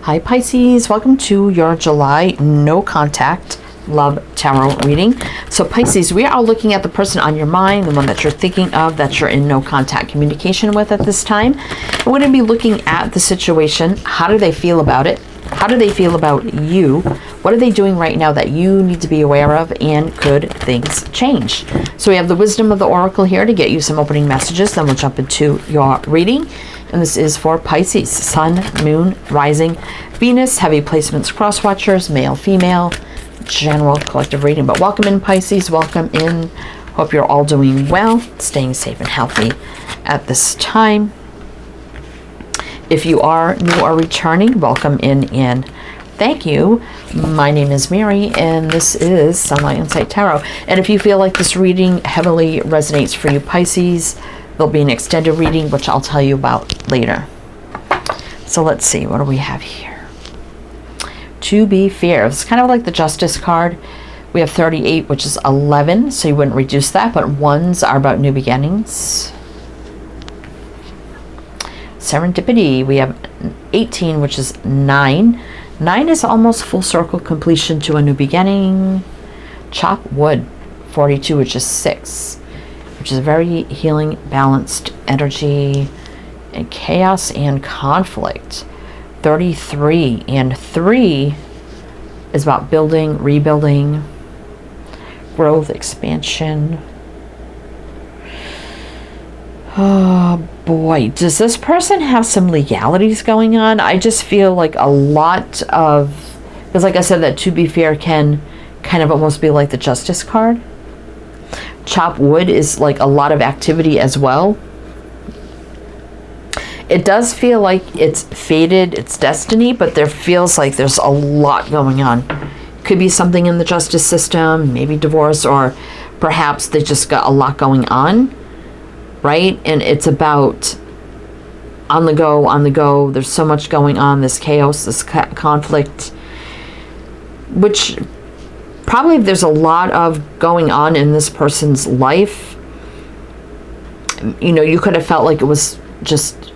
Hi Pisces, welcome to your July no contact love tarot reading. So Pisces, we are looking at the person on your mind, the one that you're thinking of, that you're in no contact communication with at this time. We're going to be looking at the situation. How do they feel about it? How do they feel about you? What are they doing right now that you need to be aware of? And could things change? So we have the wisdom of the oracle here to get you some opening messages. Then we'll jump into your reading. And this is for Pisces, Sun, Moon, Rising, Venus, heavy placements, cross watchers, male, female, general collective reading. But welcome in, Pisces. Welcome in. Hope you're all doing well, staying safe and healthy at this time. If you are new or returning, welcome in and thank you. My name is Mary and this is Sunlight Insight Tarot. And if you feel like this reading heavily resonates for you, Pisces, there'll be an extended reading, which I'll tell you about later. So let's see, what do we have here? To be fair, it's kind of like the Justice card. We have 38, which is 11, so you wouldn't reduce that, but ones are about new beginnings. Serendipity, we have 18, which is 9. 9 is almost full circle completion to a new beginning. Chop wood, 42, which is 6. Which is very healing, balanced energy, and chaos and conflict. 33 and 3 is about building, rebuilding, growth, expansion. Oh boy, does this person have some legalities going on? I just feel like a lot of, because like I said, that to be fair can kind of almost be like the Justice card. Chop wood is like a lot of activity as well. It does feel like it's fated, it's destiny, but there feels like there's a lot going on. Could be something in the justice system, maybe divorce, or perhaps they just got a lot going on, right? And it's about on the go. There's so much going on, this chaos, this conflict, which probably there's a lot of going on in this person's life. You know, you could have felt like it was just,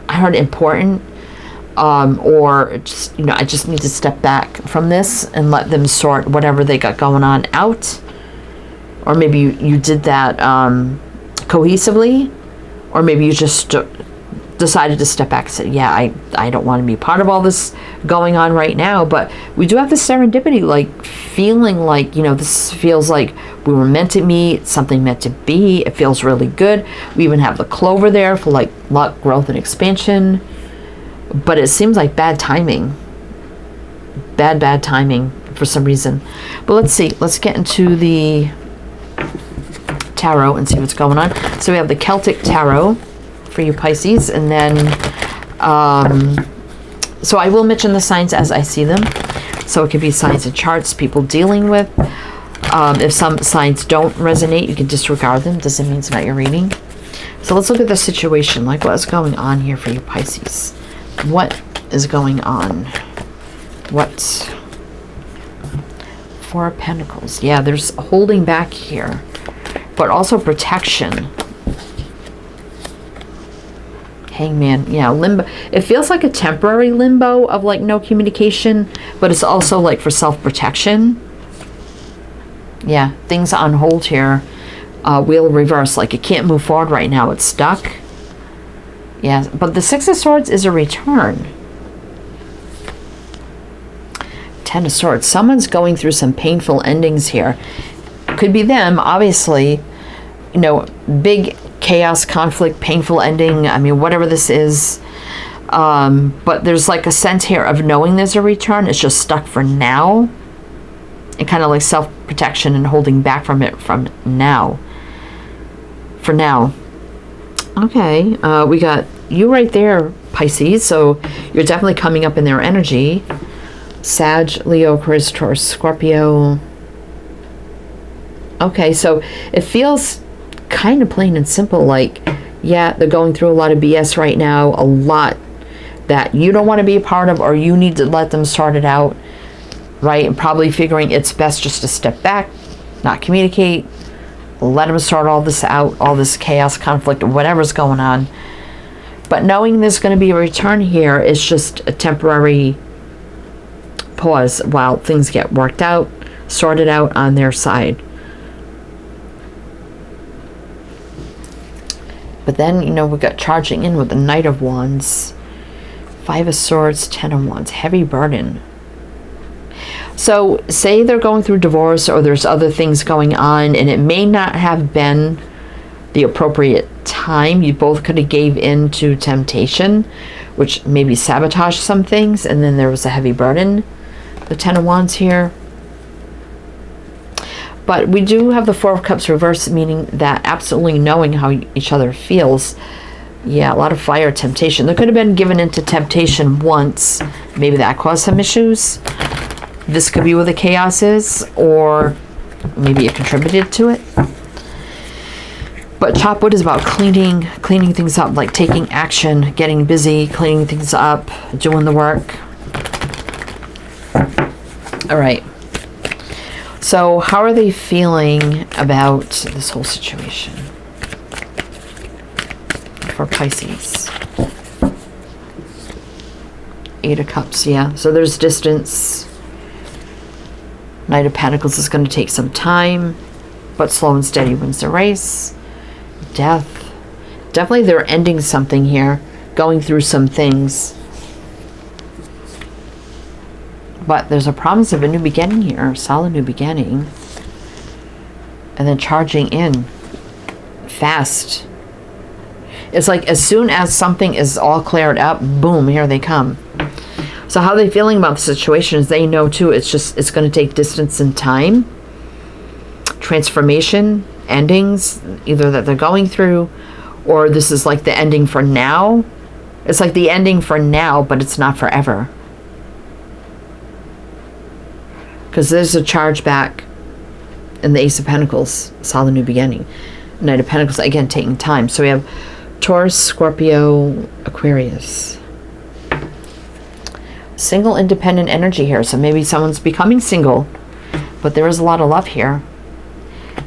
I heard important, or just, you know, I just need to step back from this and let them sort whatever they got going on out. Or maybe you did that cohesively, or maybe you just decided to step back and say, yeah, I don't want to be part of all this going on right now. But we do have this serendipity, like feeling like, you know, this feels like we were meant to meet, something meant to be. It feels really good. We even have the clover there for like luck, growth, and expansion. But it seems like bad timing. Bad timing for some reason. But let's see. Let's get into the tarot and see what's going on. So we have the Celtic Tarot for you Pisces, and then so I will mention the signs as I see them. So it could be signs and charts people dealing with. If some signs don't resonate, you can disregard them. Doesn't mean it's not your reading. So let's look at the situation, like what's going on here for you Pisces. What is going on? What? Four of Pentacles. Yeah, there's holding back here, but also protection. Hangman, yeah, limbo. It feels like a temporary limbo of like no communication, but it's also like for self-protection. Yeah, things on hold here. Wheel reverse, like it can't move forward right now. It's stuck. Yeah, but the Six of Swords is a return. Ten of Swords. Someone's going through some painful endings here. Could be them, obviously. You know, big chaos, conflict, painful ending. I mean, whatever this is. But there's like a sense here of knowing there's a return. It's just stuck for now. And kind of like self-protection and holding back from it from now. For now. Okay. We got you right there, Pisces. So you're definitely coming up in their energy. Sag, Leo, Aquarius, Taurus, Scorpio. Okay, so it feels kind of plain and simple, like, yeah, they're going through a lot of BS right now, a lot that you don't want to be a part of, or you need to let them sort it out, right? And probably figuring it's best just to step back, not communicate, let them sort all this out, all this chaos, conflict, whatever's going on. But knowing there's going to be a return here is just a temporary pause while things get worked out, sorted out on their side. But then, you know, we got charging in with the Knight of Wands, 5 of Swords, 10 of Wands, heavy burden. So say they're going through divorce or there's other things going on and it may not have been the appropriate time. You both could have gave in to temptation, which maybe sabotaged some things, and then there was a heavy burden. The 10 of Wands here. But we do have the 4 of Cups reverse, meaning that absolutely knowing how each other feels. Yeah, a lot of fire, temptation. They could have been given into temptation once. Maybe that caused some issues. This could be where the chaos is, or maybe it contributed to it. But chop wood is about cleaning things up, like taking action, getting busy, cleaning things up, doing the work. All right. So how are they feeling about this whole situation for Pisces? 8 of Cups, yeah. So there's distance. Knight of Pentacles is going to take some time, but slow and steady wins the race. Death. Definitely they're ending something here, going through some things. But there's a promise of a new beginning here, solid new beginning. And then charging in fast. It's like as soon as something is all cleared up, boom, here they come. So how are they feeling about the situation is they know too, it's going to take distance and time. Transformation, endings, either that they're going through, or this is like the ending for now. It's like the ending for now, but it's not forever. Because there's a charge back in the Ace of Pentacles, solid new beginning. Knight of Pentacles, again, taking time. So we have Taurus, Scorpio, Aquarius. Single, independent energy here. So maybe someone's becoming single, but there is a lot of love here.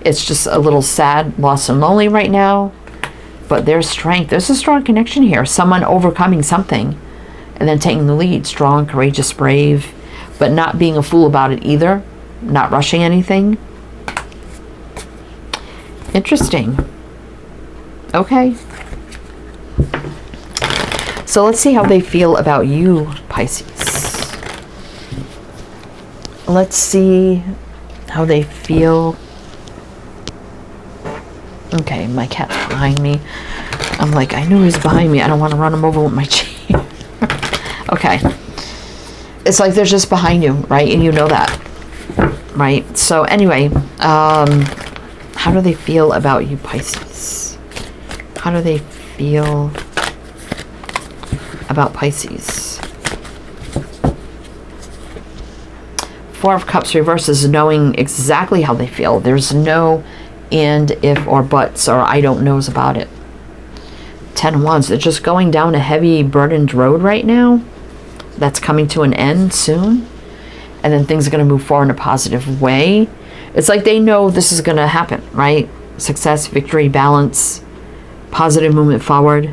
It's just a little sad, lost and lonely right now. But there's strength. There's a strong connection here. Someone overcoming something and then taking the lead. Strong, courageous, brave, but not being a fool about it either. Not rushing anything. Interesting. Okay. So let's see how they feel about you, Pisces. Let's see how they feel. Okay, my cat's behind me. I'm like, I knew he was behind me. I don't want to run him over with my chair. Okay. It's like they're just behind you, right? And you know that, right? So anyway, how do they feel about you, Pisces? How do they feel about Pisces? 4 of Cups reverse is knowing exactly how they feel. There's no and, if, or buts, or I don't knows about it. 10 of Wands, they're just going down a heavy burdened road right now. That's coming to an end soon. And then things are going to move forward in a positive way. It's like they know this is going to happen, right? Success, victory, balance, positive movement forward.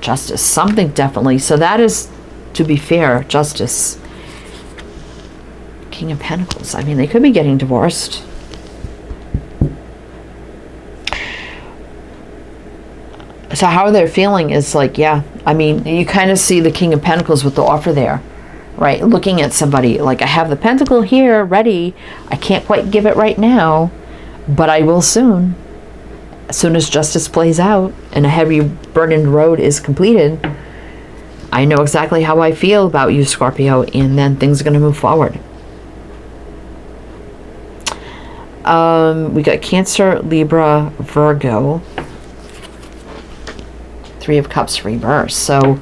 Justice, something definitely. So that is, to be fair, justice. King of Pentacles. I mean, they could be getting divorced. So how they're feeling is like, yeah, I mean, you kind of see the King of Pentacles with the offer there, right? Looking at somebody like, I have the pentacle here ready. I can't quite give it right now, but I will soon. As soon as justice plays out and a heavy burdened road is completed, I know exactly how I feel about you, Scorpio, and then things are going to move forward. We got Cancer, Libra, Virgo. 3 of Cups reverse. So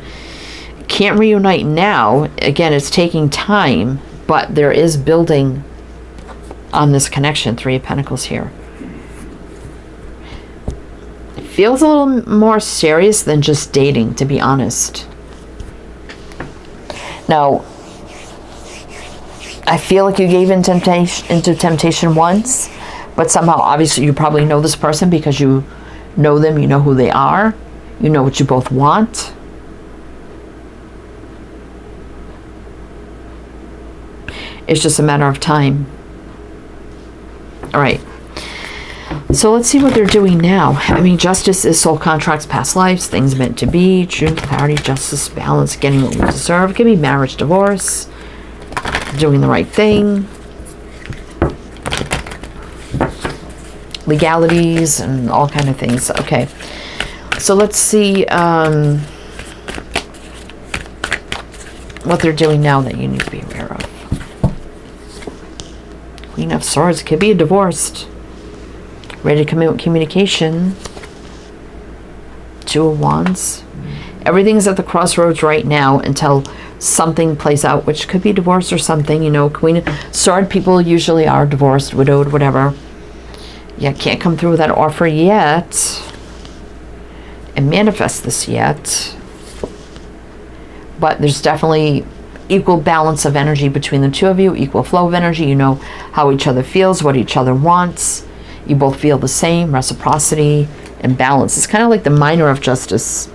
can't reunite now. Again, it's taking time, but there is building on this connection. 3 of Pentacles here. It feels a little more serious than just dating, to be honest. Now, I feel like you gave into temptation once, but somehow, obviously, you probably know this person because you know them, you know who they are. You know what you both want. It's just a matter of time. All right. So let's see what they're doing now. I mean, justice is soul contracts, past lives, things meant to be, truth, clarity, justice, balance, getting what we deserve. It can be marriage, divorce, doing the right thing, legalities, and all kind of things. Okay. So let's see what they're doing now that you need to be aware of. Queen of Swords. It could be a divorced. Ready to commit with communication. Two of Wands. Everything's at the crossroads right now until something plays out, which could be divorce or something. You know, Queen of Sword people usually are divorced, widowed, whatever. Yeah, can't come through with that offer yet and manifest this yet. But there's definitely equal balance of energy between the two of you, equal flow of energy. You know how each other feels, what each other wants. You both feel the same, reciprocity and balance. It's kind of like the minor of justice.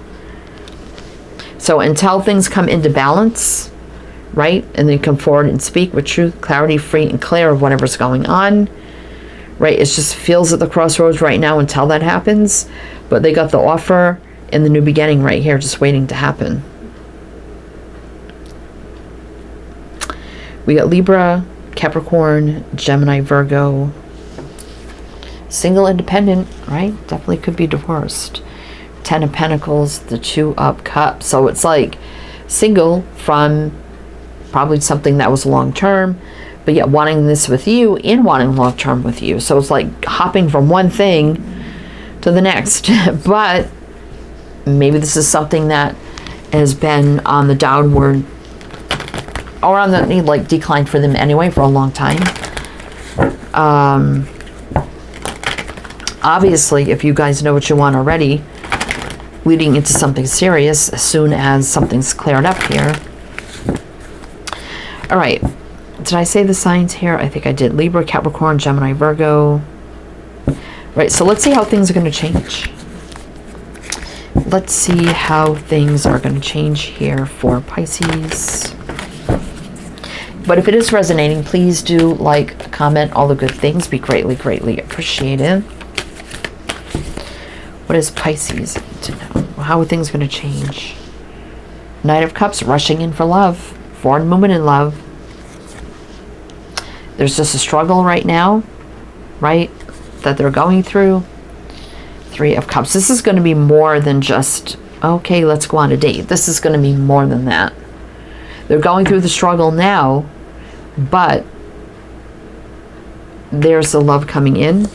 So until things come into balance, right, and then come forward and speak with truth, clarity, free and clear of whatever's going on, right, it just feels at the crossroads right now until that happens. But they got the offer in the new beginning right here, just waiting to happen. We got Libra, Capricorn, Gemini, Virgo. Single, independent, right? Definitely could be divorced. 10 of Pentacles, the 2 of Cups. So it's like single from probably something that was long term, but yet wanting this with you and wanting long term with you. So it's like hopping from one thing to the next. But maybe this is something that has been on the downward or on the like decline for them anyway for a long time. Obviously, if you guys know what you want already, leading into something serious as soon as something's cleared up here. All right. Did I say the signs here? I think I did. Libra, Capricorn, Gemini, Virgo. Right. So let's see how things are going to change. Let's see how things are going to change here for Pisces. But if it is resonating, please do like, comment, all the good things. Be greatly, greatly appreciated. What is Pisces to know? How are things going to change? Knight of Cups, rushing in for love. Forward movement in love. There's just a struggle right now, right, that they're going through. 3 of Cups. This is going to be more than just, okay, let's go on a date. This is going to be more than that. They're going through the struggle now, but there's the love coming in.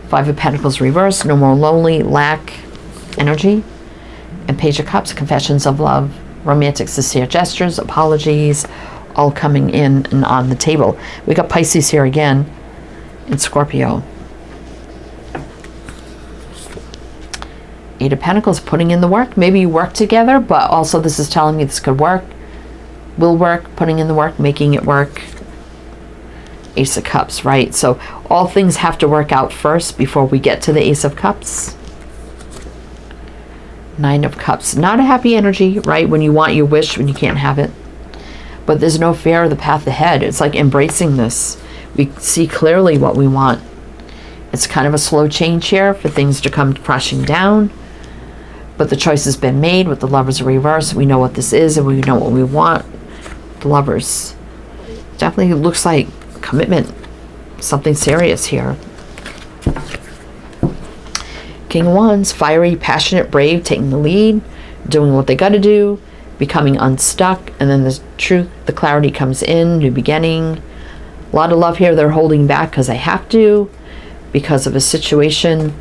5 of Pentacles reversed, no more lonely, lack energy. And Page of Cups, confessions of love, romantic, sincere gestures, apologies, all coming in and on the table. We got Pisces here again in Scorpio. 8 of Pentacles, putting in the work. Maybe you work together, but also this is telling me this could work, will work, putting in the work, making it work. Ace of Cups, right? So all things have to work out first before we get to the Ace of Cups. 9 of Cups. Not a happy energy, right? When you want your wish, when you can't have it. But there's no fear of the path ahead. It's like embracing this. We see clearly what we want. It's kind of a slow change here for things to come crashing down. But the choice has been made with the Lovers reverse. We know what this is and we know what we want. The Lovers. Definitely looks like commitment. Something serious here. King of Wands, fiery, passionate, brave, taking the lead, doing what they got to do, becoming unstuck, and then the truth, the clarity comes in, new beginning. A lot of love here. They're holding back because they have to, because of a situation.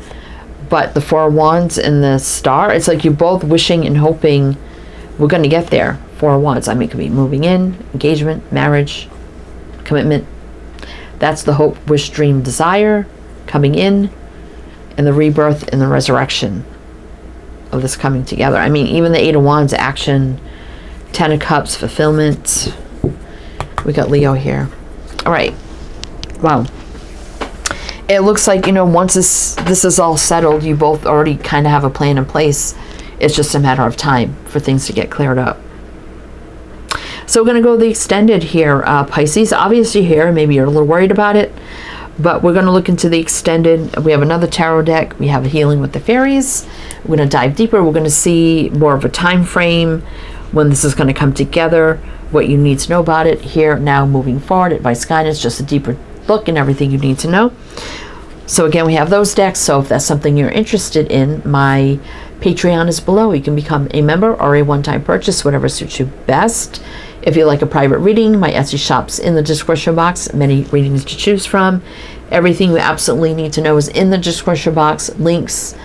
But the 4 of Wands and the Star, it's like you're both wishing and hoping we're going to get there. 4 of Wands, I mean, it could be moving in, engagement, marriage, commitment. That's the hope, wish, dream, desire coming in, and the rebirth and the resurrection of this coming together. I mean, even the 8 of Wands, action, 10 of Cups, fulfillment. We got Leo here. All right. Wow. it looks like, once this is all settled, you both already kind of have a plan in place. It's just a matter of time for things to get cleared up. So we're going to go the extended here, Pisces. Obviously here, maybe you're a little worried about it, but we're going to look into the extended. We have another tarot deck. We have a healing with the fairies. We're going to dive deeper. We're going to see more of a time frame, when this is going to come together, what you need to know about it here, now, moving forward. Advice, guidance, just a deeper look and everything you need to know. So again, we have those decks. So if that's something you're interested in, my Patreon is below. You can become a member or a one-time purchase, whatever suits you best. If you like a private reading, my Etsy shop's in the description box. Many readings to choose from. Everything you absolutely need to know is in the description box. Links,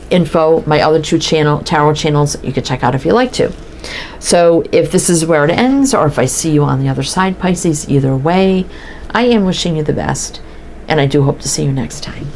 info, my other two tarot channels you can check out if you like to. So if this is where it ends, or if I see you on the other side, Pisces, either way, I am wishing you the best, and I do hope to see you next time.